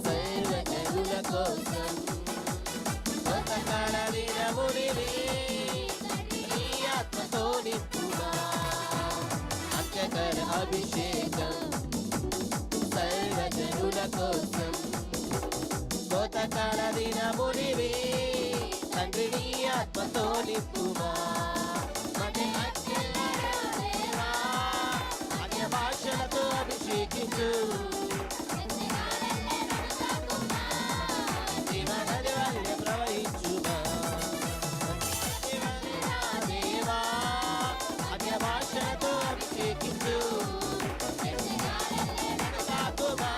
సర్వజనుల కోసం కొత్తకాల దినమునివి నీ ఆత్మతో నింపుమా అత్యకర అభిషేకం సర్వజనుల కోసం కొత్తకాల దినమునివి తండ్రి నీ ఆత్మతో నింపుమా అన్య భాషలతో అభిషేకించు ప్రవహించుమా దేవా అన్య భాషలతో అభిషేకించు సాకుమా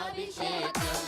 అభిషేకం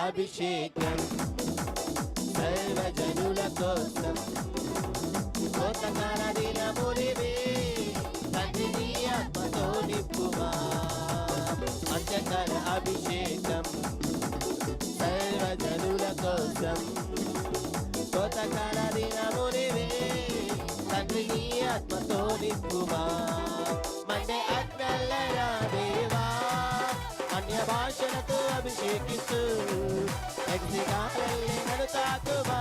అభిషేకం సర్వజనుల కోసం కోతకాల దినములివే తండ్రి నీ ఆత్మతో నింపుమా అంత్యకాల అభిషేకం సర్వజనుల కోసం కోతకాల దినములివే తండ్రి నీ ఆత్మతో నింపుమా మండే అగ్నల్లరా దేవా అన్య భాషలతో అభిషేకిస్తూ ఎగ్జిగాలల్లే నన్ను తాకుమా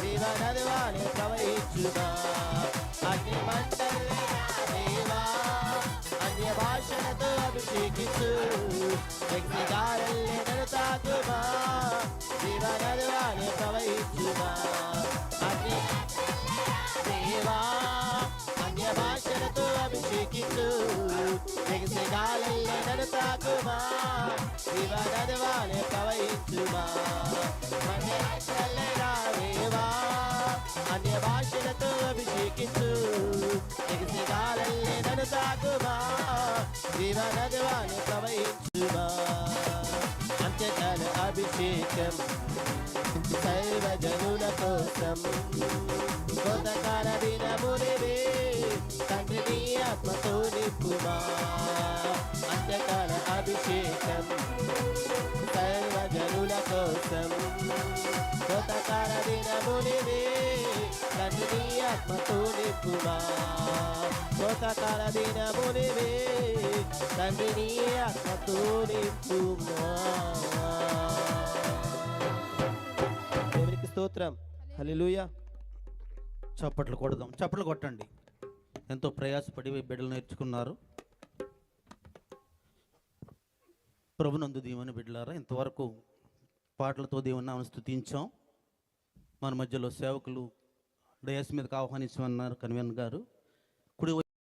దేవ నదువానే ప్రవహించుమా అగ్ని మంటల్లే దేవా అన్య భాషలతో అభిషేకిస్తూ ఎగ్జిగాలల్లే నన్ను తాకుమా దేవ నదువానే ప్రవహించుమా అగ్ని దేవా అన్య భాషలతో అభిషేకించు ఎగసిగాలల్లే నన్ను తాకుమా శివ నదువానే ప్రవహించుమా దేవా అన్య భాషలతో అభిషేకించు ఎగసిగాలల్లే నన్ను తాకుమా శివ నదువానే ప్రవహించుమా అంత్యకాల అభిషేకం సర్వజనుల కోసం కోతకాల దినములివే తండ్రి నీ ఆత్మతో నింపుమా అంత్యకాల అభిషేకం సర్వజనుల కోసం కోతకాల దినములివే తండ్రి నీ ఆత్మతో నింపుమా కోతకాల దినములివే తండ్రి నీ ఆత్మతో నింపుమా. దేవునికి స్తోత్రం. హల్లెలూయా. చప్పట్లు కొడదాం, చప్పట్లు కొట్టండి. ఎంతో ప్రయాసపడి బిడ్డలు నేర్చుకున్నారు. ప్రభునందు దేవుని బిడ్డలారా, ఇంతవరకు పాటలతో దేవుని నామమును స్తుతించాం. మన మధ్యలో సేవకులు డయాస్ మీదకి ఆహ్వానించమన్నారు కన్వీనర్ గారు. కుడి